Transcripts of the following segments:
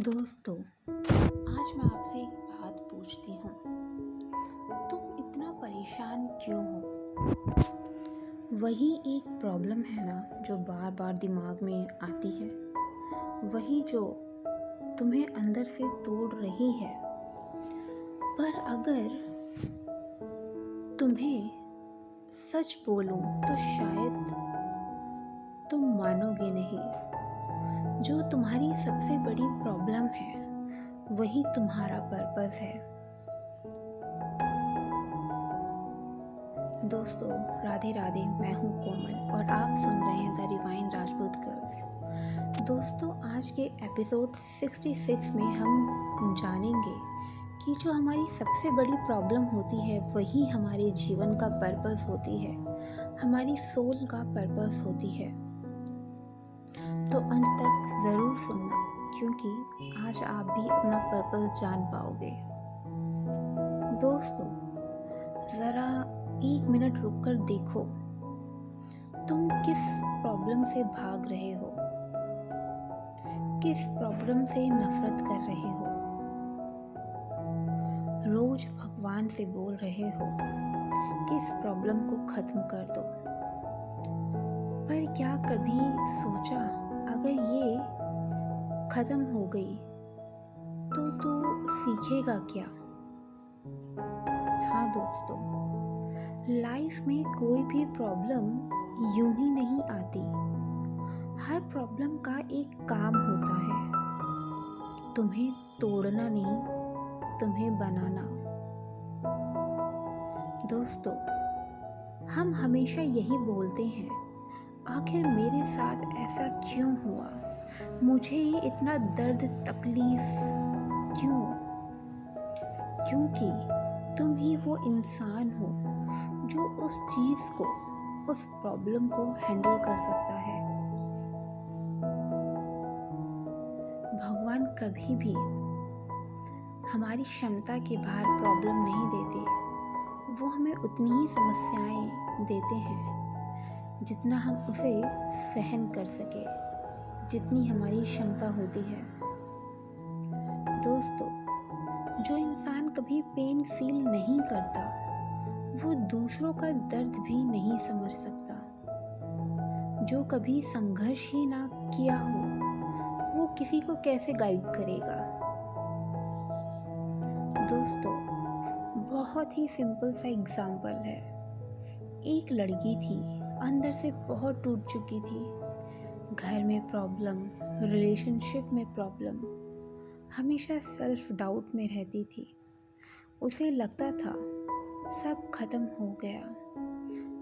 दोस्तों, आज मैं आपसे एक बात पूछती हूँ। तुम इतना परेशान क्यों हो? वही एक प्रॉब्लम है ना जो बार बार दिमाग में आती है। वही जो तुम्हें अंदर से तोड़ रही है। पर अगर तुम्हें सच बोलूं तो शायद तुम मानोगे नहीं। जो तुम्हारी सबसे बड़ी प्रॉब्लम है वही तुम्हारा पर्पस है। दोस्तों, राधे राधे। मैं हूँ कोमल और आप सुन रहे हैं द डिवाइन राजपूत गर्ल्स। दोस्तों, आज के एपिसोड 66 में हम जानेंगे कि जो हमारी सबसे बड़ी प्रॉब्लम होती है वही हमारे जीवन का पर्पस होती है, हमारी सोल का पर्पस होती है। तो अंत तक ज़रूर सुनना, क्योंकि आज आप भी अपना पर्पस जान पाओगे। दोस्तों, ज़रा 1 मिनट रुककर देखो, तुम किस प्रॉब्लम से भाग रहे हो, किस प्रॉब्लम से नफरत कर रहे हो। रोज भगवान से बोल रहे हो किस प्रॉब्लम को ख़त्म कर दो। पर क्या कभी सोचा, अगर ये ख़त्म हो गई तो तू सीखेगा क्या? हाँ दोस्तों, लाइफ में कोई भी प्रॉब्लम यूं ही नहीं आती। हर प्रॉब्लम का एक काम होता है, तुम्हें तोड़ना नहीं, तुम्हें बनाना। दोस्तों, हम हमेशा यही बोलते हैं, आखिर मेरे साथ ऐसा क्यों हुआ, मुझे ही इतना दर्द तकलीफ क्यों? क्योंकि तुम ही वो इंसान हो जो उस चीज़ को, उस प्रॉब्लम को हैंडल कर सकता है। भगवान कभी भी हमारी क्षमता के बाहर प्रॉब्लम नहीं देते। वो हमें उतनी ही समस्याएं देते हैं जितना हम उसे सहन कर सके, जितनी हमारी क्षमता होती है। दोस्तों, जो इंसान कभी पेन फील नहीं करता वो दूसरों का दर्द भी नहीं समझ सकता। जो कभी संघर्ष ही ना किया हो वो किसी को कैसे गाइड करेगा। दोस्तों, बहुत ही सिंपल सा एग्जाम्पल है। एक लड़की थी, अंदर से बहुत टूट चुकी थी। घर में प्रॉब्लम, रिलेशनशिप में प्रॉब्लम, हमेशा सेल्फ डाउट में रहती थी। उसे लगता था सब खत्म हो गया,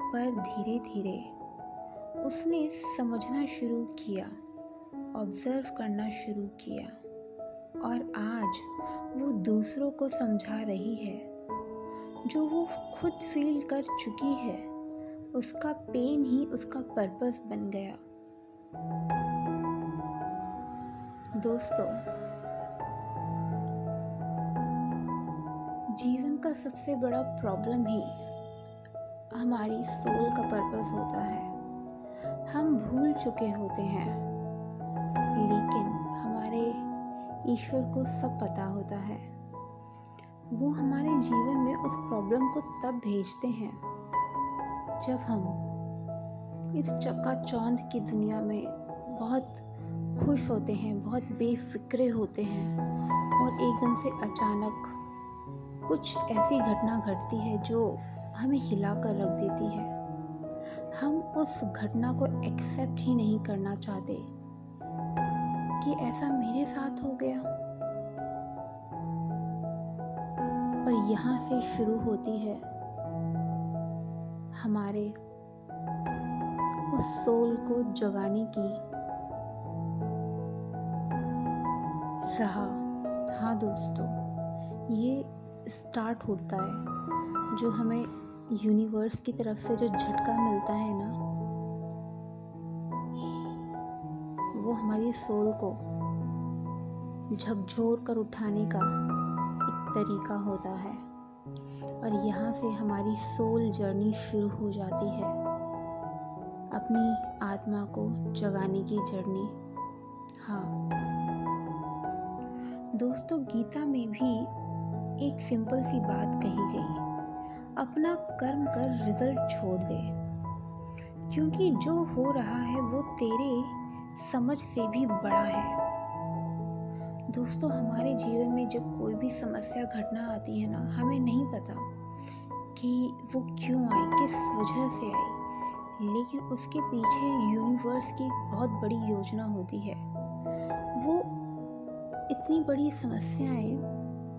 पर धीरे धीरे उसने समझना शुरू किया, ऑब्जर्व करना शुरू किया और आज वो दूसरों को समझा रही है। जो वो खुद फील कर चुकी है, उसका पेन ही उसका पर्पस बन गया। दोस्तों, जीवन का सबसे बड़ा प्रॉब्लम ही हमारी सोल का पर्पस होता है। हम भूल चुके होते हैं, लेकिन हमारे ईश्वर को सब पता होता है। वो हमारे जीवन में उस प्रॉब्लम को तब भेजते हैं जब हम इस चकाचौंध की दुनिया में बहुत खुश होते हैं, बहुत बेफिक्रे होते हैं और एकदम से अचानक कुछ ऐसी घटना घटती है जो हमें हिला कर रख देती है। हम उस घटना को एक्सेप्ट ही नहीं करना चाहते कि ऐसा मेरे साथ हो गया। और यहाँ से शुरू होती है हमारे उस सोल को जगाने की राह। हाँ दोस्तों, ये स्टार्ट होता है जो हमें यूनिवर्स की तरफ से जो झटका मिलता है ना, वो हमारी सोल को झकझोर कर उठाने का एक तरीका होता है। और यहाँ से हमारी सोल जर्नी शुरू हो जाती है, अपनी आत्मा को जगाने की जर्नी। हाँ, दोस्तों, गीता में भी एक सिंपल सी बात कही गई, अपना कर्म कर रिजल्ट छोड़ दे, क्योंकि जो हो रहा है वो तेरे समझ से भी बड़ा है। दोस्तों, हमारे जीवन में जब कोई भी समस्या घटना आती है ना, हमें नहीं पता कि वो क्यों आई, किस वजह से आई, लेकिन उसके पीछे यूनिवर्स की बहुत बड़ी योजना होती है। वो इतनी बड़ी समस्याएं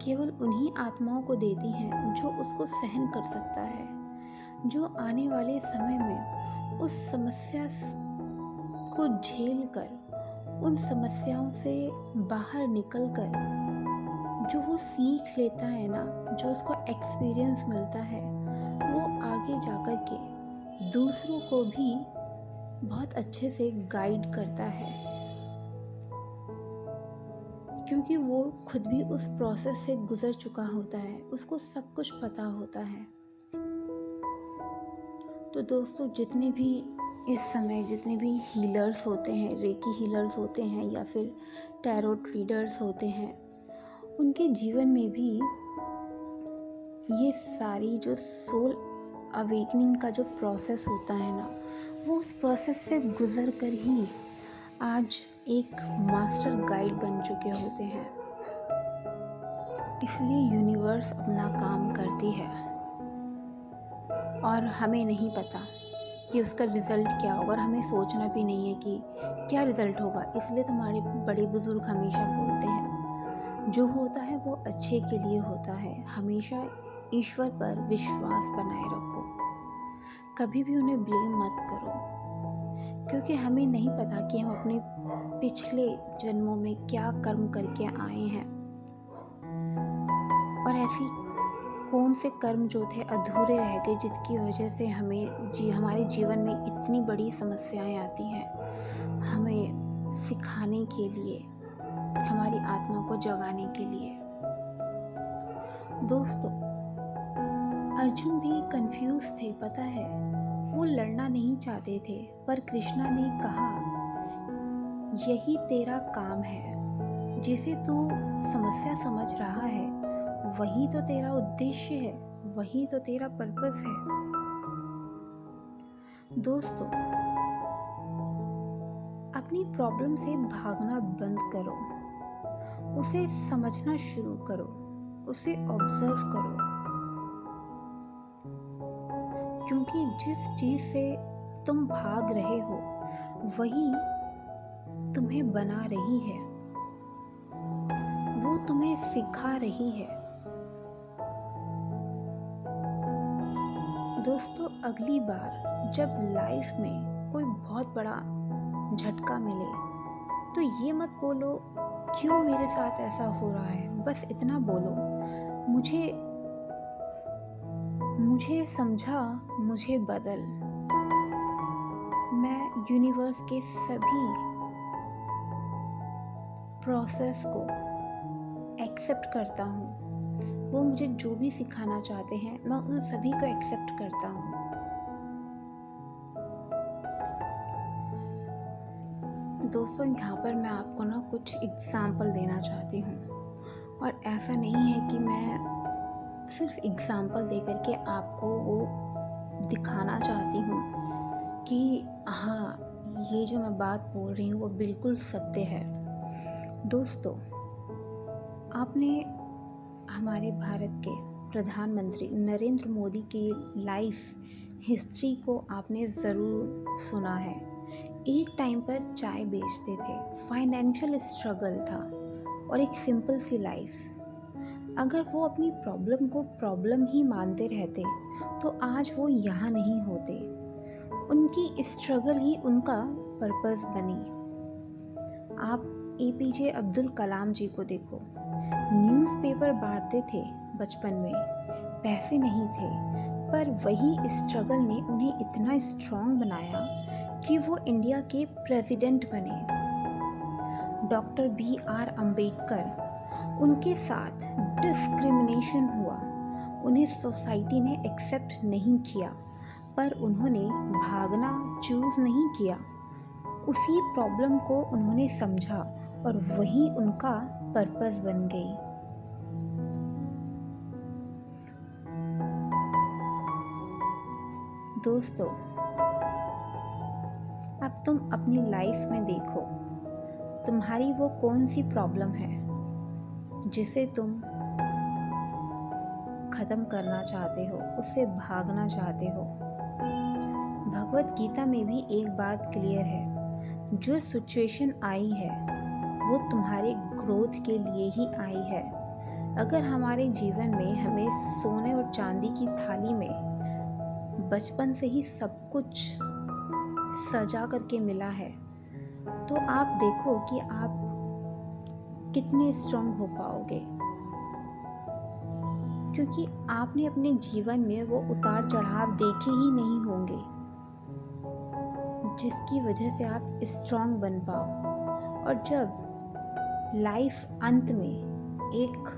केवल उन्हीं आत्माओं को देती हैं जो उसको सहन कर सकता है, जो आने वाले समय में उस समस्या को झेल कर, उन समस्याओं से बाहर निकल कर जो वो सीख लेता है ना, जो उसको एक्सपीरियंस मिलता है, वो आगे जाकर के दूसरों को भी बहुत अच्छे से गाइड करता है, क्योंकि वो खुद भी उस प्रोसेस से गुजर चुका होता है, उसको सब कुछ पता होता है। तो दोस्तों, जितने भी इस समय जितने भी हीलर्स होते हैं, रेकी हीलर्स होते हैं या फिर टैरोट रीडर्स होते हैं, उनके जीवन में भी ये सारी जो सोल अवेकनिंग का जो प्रोसेस होता है ना, वो उस प्रोसेस से गुजर कर ही आज एक मास्टर गाइड बन चुके होते हैं। इसलिए यूनिवर्स अपना काम करती है और हमें नहीं पता कि उसका रिज़ल्ट क्या होगा, और हमें सोचना भी नहीं है कि क्या रिज़ल्ट होगा। इसलिए तो हमारे बड़े बुज़ुर्ग हमेशा बोलते हैं, जो होता है वो अच्छे के लिए होता है। हमेशा ईश्वर पर विश्वास बनाए रखो, कभी भी उन्हें ब्लेम मत करो, क्योंकि हमें नहीं पता कि हम अपने पिछले जन्मों में क्या कर्म करके आए हैं, और ऐसी कौन से कर्म जो थे अधूरे रह गए, जिसकी वजह से हमारे जीवन में इतनी बड़ी समस्याएं आती हैं, हमें सिखाने के लिए, हमारी आत्मा को जगाने के लिए। दोस्तों, अर्जुन भी कंफ्यूज थे, पता है, वो लड़ना नहीं चाहते थे, पर कृष्णा ने कहा, यही तेरा काम है, जिसे तू समस्या समझ रहा है वही तो तेरा उद्देश्य है, वही तो तेरा पर्पस है। दोस्तों, अपनी प्रॉब्लम से भागना बंद करो, उसे समझना शुरू करो, उसे ऑब्जर्व करो, क्योंकि जिस चीज से तुम भाग रहे हो वही तुम्हें बना रही है, वो तुम्हें सिखा रही है। दोस्तों, अगली बार जब लाइफ में कोई बहुत बड़ा झटका मिले, तो ये मत बोलो क्यों मेरे साथ ऐसा हो रहा है, बस इतना बोलो, मुझे समझा, मुझे बदल। मैं यूनिवर्स के सभी प्रोसेस को एक्सेप्ट करता हूँ, वो मुझे जो भी सिखाना चाहते हैं मैं उन सभी को एक्सेप्ट करता हूँ। दोस्तों, यहाँ पर मैं आपको ना कुछ एग्जाम्पल देना चाहती हूँ, और ऐसा नहीं है कि मैं सिर्फ एग्जाम्पल दे करके आपको वो दिखाना चाहती हूँ कि हाँ, ये जो मैं बात बोल रही हूँ वो बिल्कुल सत्य है। दोस्तों, आपने हमारे भारत के प्रधानमंत्री नरेंद्र मोदी की लाइफ हिस्ट्री को आपने ज़रूर सुना है। एक टाइम पर चाय बेचते थे, फाइनेंशियल स्ट्रगल था और एक सिंपल सी लाइफ। अगर वो अपनी प्रॉब्लम को प्रॉब्लम ही मानते रहते तो आज वो यहाँ नहीं होते, उनकी स्ट्रगल ही उनका पर्पस बनी। आप APJ अब्दुल कलाम जी को देखो, न्यूज़पेपर बांटते थे बचपन में, पैसे नहीं थे, पर वही स्ट्रगल ने उन्हें इतना स्ट्रॉन्ग बनाया कि वो इंडिया के प्रेसिडेंट बने। डॉक्टर BR अम्बेडकर, उनके साथ डिस्क्रिमिनेशन हुआ, उन्हें सोसाइटी ने एक्सेप्ट नहीं किया, पर उन्होंने भागना चूज़ नहीं किया, उसी प्रॉब्लम को उन्होंने समझा और वही उनका पर्पस बन गई। दोस्तों, अब तुम अपनी लाइफ में देखो, तुम्हारी वो कौन सी प्रॉब्लम है जिसे तुम खत्म करना चाहते हो, उससे भागना चाहते हो। भगवत गीता में भी एक बात क्लियर है, जो सिचुएशन आई है वो तुम्हारे ग्रोथ के लिए ही आई है। अगर हमारे जीवन में हमें सोने और चांदी की थाली में बचपन से ही सब कुछ सजा करके मिला है, तो आप देखो कि आप कितने स्ट्रांग हो पाओगे, क्योंकि आपने अपने जीवन में वो उतार चढ़ाव देखे ही नहीं होंगे जिसकी वजह से आप स्ट्रांग बन पाओ। और जब लाइफ अंत में एक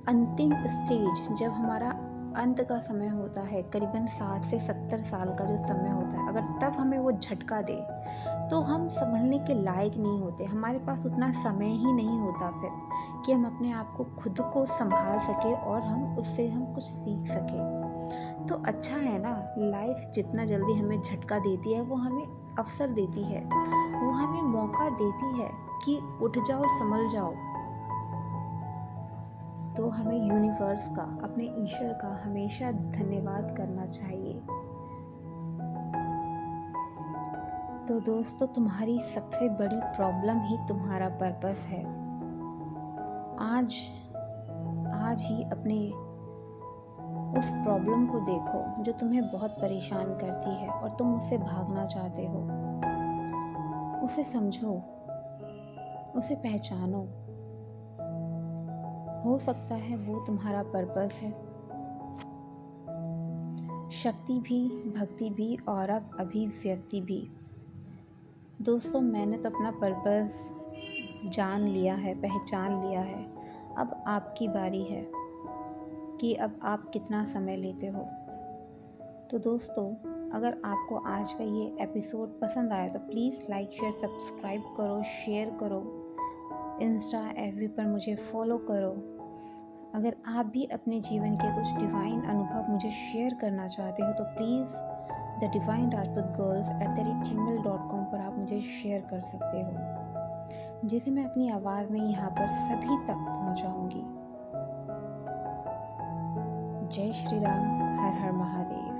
अंतिम स्टेज, जब हमारा अंत का समय होता है, करीबन 60 से 70 साल का जो समय होता है, अगर तब हमें वो झटका दे तो हम संभलने के लायक नहीं होते। हमारे पास उतना समय ही नहीं होता फिर कि हम अपने आप को खुद को संभाल सके और हम उससे कुछ सीख सके। तो अच्छा है ना, लाइफ जितना जल्दी हमें झटका देती है वो हमें अवसर देती है, वो हमें मौका देती है कि उठ जाओ, संभल जाओ। तो हमें यूनिवर्स का, अपने ईश्वर का हमेशा धन्यवाद करना चाहिए। तो दोस्तों, तुम्हारी सबसे बड़ी प्रॉब्लम ही तुम्हारा पर्पस है। आज ही अपने उस प्रॉब्लम को देखो जो तुम्हें बहुत परेशान करती है और तुम उससे भागना चाहते हो। उसे समझो, उसे पहचानो। हो सकता है वो तुम्हारा पर्पस है। शक्ति भी, भक्ति भी और अब अभिव्यक्ति भी। दोस्तों, मैंने तो अपना पर्पस जान लिया है, पहचान लिया है। अब आपकी बारी है कि अब आप कितना समय लेते हो। तो दोस्तों, अगर आपको आज का ये एपिसोड पसंद आया तो प्लीज़ लाइक, शेयर, सब्सक्राइब करो, शेयर करो, इंस्टा, एफबी पर मुझे फॉलो करो। अगर आप भी अपने जीवन के कुछ डिवाइन अनुभव मुझे शेयर करना चाहते हो तो प्लीज़ thedivinerajputgirls@gmail.com पर आप मुझे शेयर कर सकते हो, जिसे मैं अपनी आवाज़ में यहाँ पर सभी तक पहुँचाऊँगी। जय श्री राम, हर हर महादेव।